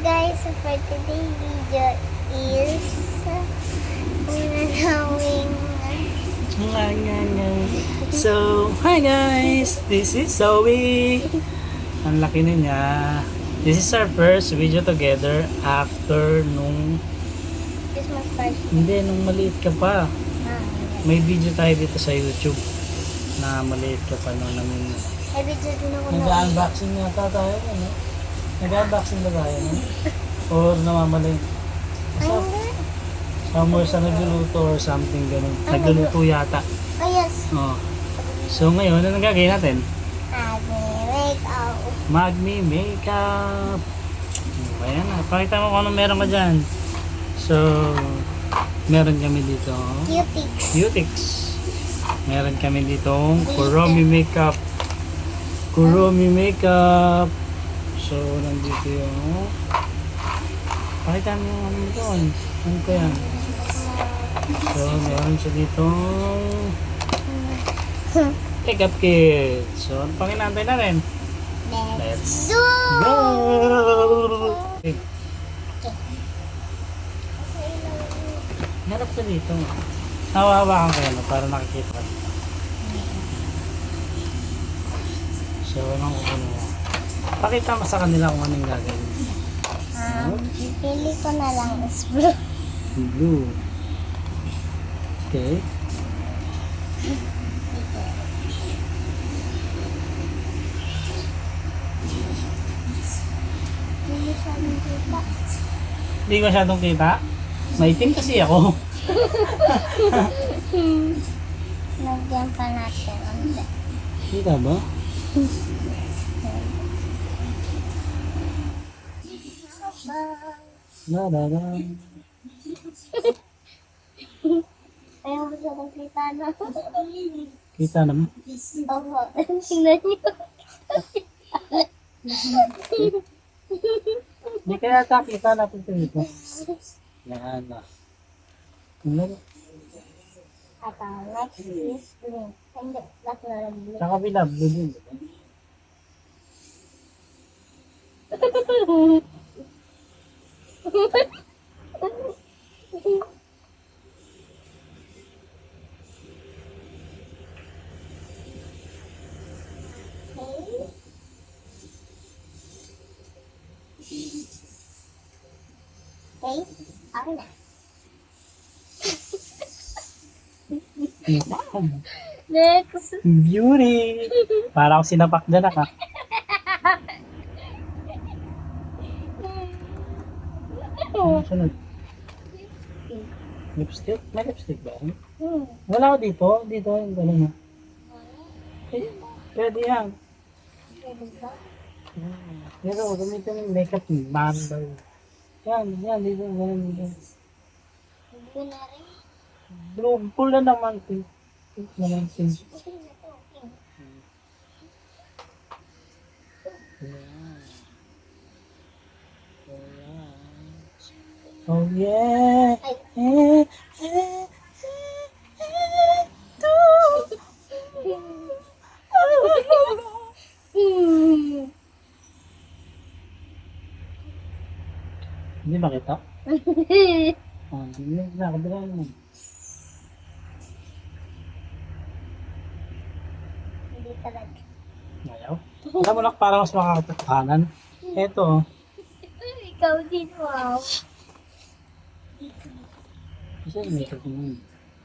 guys, so for today video is nanawing So, hi guys! This is Zoe. Ang laki na niya. This is our first video together after nung... Christmas party. Hindi, nung maliit ka pa. Ah, May video tayo dito sa YouTube na maliit ka pa nung namin. may video din ako na. Nag-unboxing yata tayo, ano? Nag-unboxing ba tayo, no? Or namamalay? Basta, somewhere sa nagluluto or something ganun. Nagluluto yata. Oh yes. Oh. So ngayon, ano gagawin natin? Make-up. Magmi-makeup. Ayan na. Pakita mo kung ano meron ka dyan. So, meron kami dito. Cutics. Cutics. Meron kami ditong Kuromi Makeup. Kuromi Makeup. So, nandito yung... Pakita mo yung ano doon. Ano ko yan? So, meron siya ditong... Makeup kit. So, ano pang inaantay na rin? Let's do! Go! Okay. Harap ka dito. Nawahawakan ko yan para nakikita. So, anong kukunin mo? Pakita mo sa kanila kung anong gagawin. Pili ko na lang is blue. Blue. Okay. Pili siya ng kita. Hindi ko masyadong kita. Maitim kasi ako. Lagyan pa natin. Onte. Kita ba? La la la. Ayaw mo siya ng kita na. Kita naman. Opo. Tingnan niyo. Hindi kaya kita natin ito. Yan na. Tingnan. At ang next is green. Hindi. Last na lang blue. Sa kabila, blue din. Diba? Okay. Okay na. Next. Beauty! Para ako sinapak dyan ka. Ano sunod? Lipstick? May lipstick ba? Wala ko dito. Dito yung gano'n na. Pwede yan. Pero gamitin mo yung makeup ni Bambay. Yan, dito, gano'n dito. Blue na rin. Blue, pula naman. Pink naman, pink. Oh yeah. Ay. Hindi makita? Hindi na, kabila mo. Hindi talaga. Ayaw. Alam mo lang, para mas makakatapanan. Eto. Ikaw din, wow. Kasi yung makeup mo.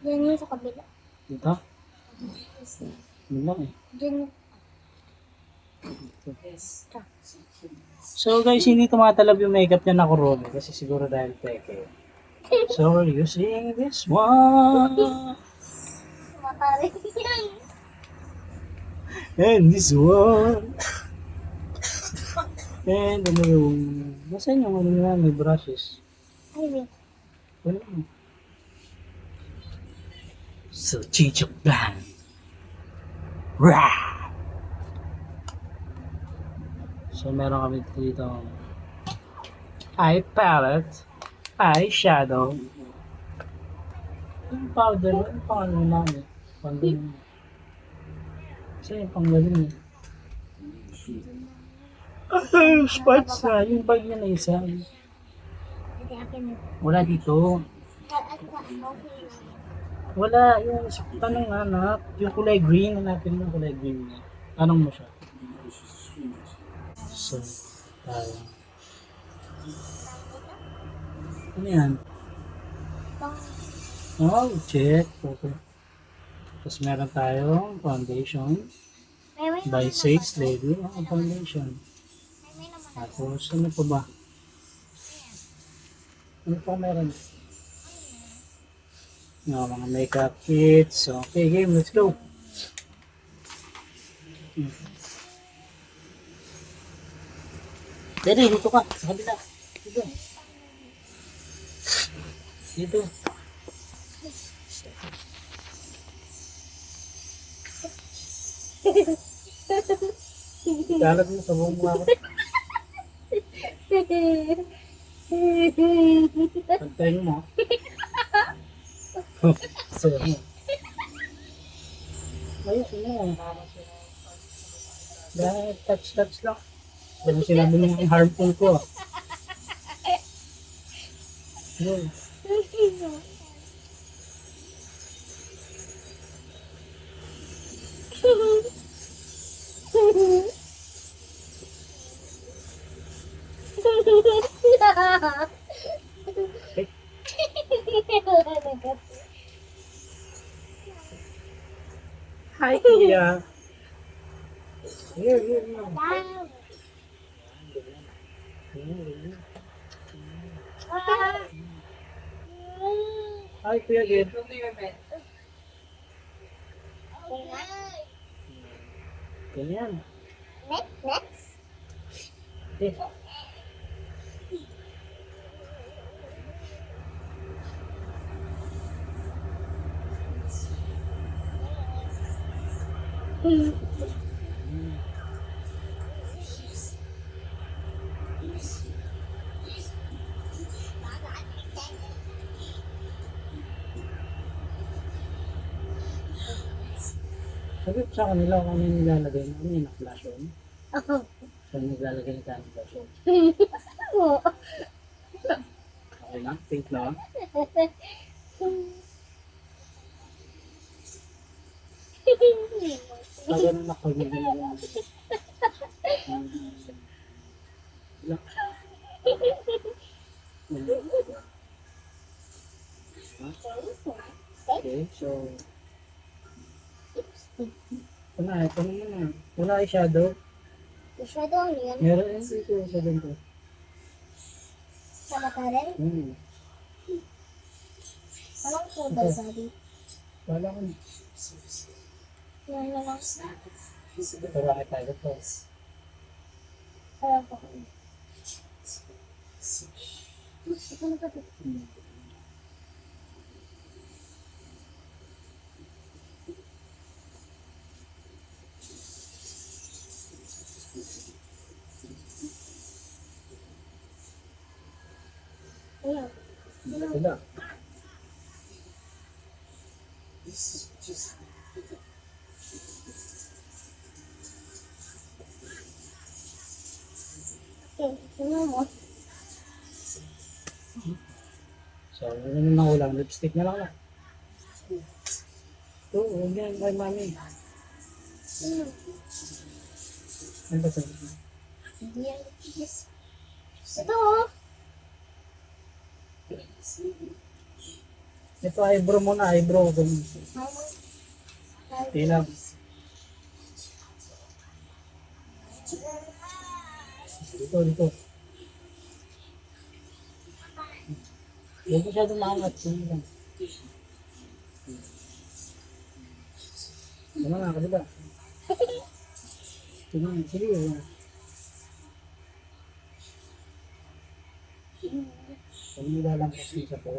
Yan yung sa kabila. Dito? Yun lang eh. Diyan. So guys, hindi tumatalab yung makeup niya na Kuromi kasi siguro dahil peke. So we're using this one. Makarin yan. And this one. And ano yung... Nasaan yung ano nga, may brushes. Ay, wait. Wala mo. So, Chichok Bang. Rah! So, meron kami dito eye palette, eye shadow. Yung powder, yung pang ano namin. Pang kasi yung pang galing eh. Sparks na. Yung bag niya na isa. Ate, akin na. Wala dito. At okay lang. Wala. Yung tanong nga anak. Yung kulay green. Hanapin mo yung kulay green niya. Tanong mo siya. So, tayo. Ano yan? Oh, check. Okay. Tapos meron tayong foundation. By 6 lady. Oh, foundation. Tapos, ano pa ba? Ano pa meron? No, mga makeup kits. Okay, game. Let's go. Dede, dito ka. Sa kabila. Dito. Dito. Kalat mo sa buong mukha ko. Pagtayin mo. So, ayos mo. Dahil touch lang. Dahil sinabi mo yung harmful ko. Yun. Hi, Tia. Here. Hi, Kuya Gid. Ganyan. Next. Eh, sabi ko sa kanila kung ano yung nilalagay mo. Ano yung na-flash on? Saan naglalagay ng kanong flash on? Okay na? Pink na? Sa ganun na kagawin na lang. Ilang? Okay, so ito na. Wala ay shadow. Shadow yun. Meron yung dito yung shadow ko. Sa mata rin. Anong kulay sabi? Wala ko na. Yan na lang. Ito bakit tayo ito? Alam ko. Ito na pati. Ayan. Ito na. Okay, tingnan mo. So, ano naman na ulang? Lipstick na lang na. Ito, huwag yan kay mami. Ano ba ito? Yan. Ito oh. Ito eyebrow muna, eyebrow. Tilang. Dito. Huwag masyadong maangat. Tilang. Ano nga, kasi ba? Sige. Kung nilalampas mo sa po.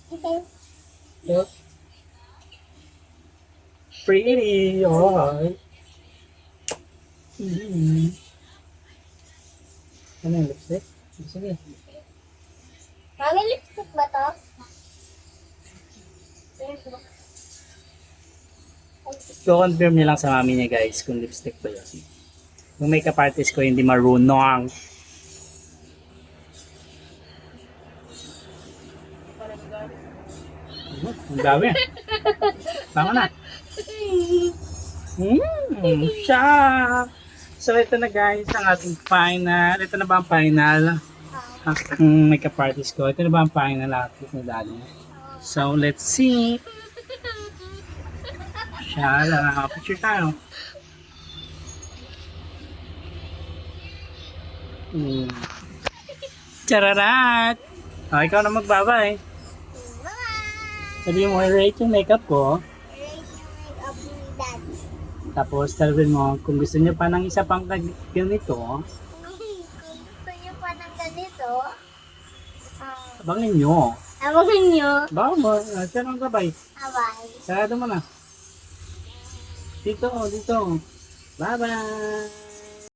Okay. Yep. Pretty, alright. Ano yung lipstick? Sige. Mami, lipstick ba to? ko-confirm niya lang sa mami niya guys kung lipstick ba yun. Yung makeup artist ko hindi marunong. Ang dami. Tama na. Siya. So ito na guys ang ating final. Ito na ba ang final? Ang makeup artist ko. Ito na ba ang final outfit na dali? So let's see. Siya lang. Picture tayo. Chararat! O, ikaw na magbabay. Sabi mo, i-rate yung makeup ko. Rate yung makeup ni Dad. Tapos, sabihin mo, kung gusto niyo pa ng isa pang ganito, Kung gusto niyo pa ng ganito, abangin nyo. abangan niyo. Baka mo, siya nang gabay. Abay. Sarado mo na. Dito. Bye-bye!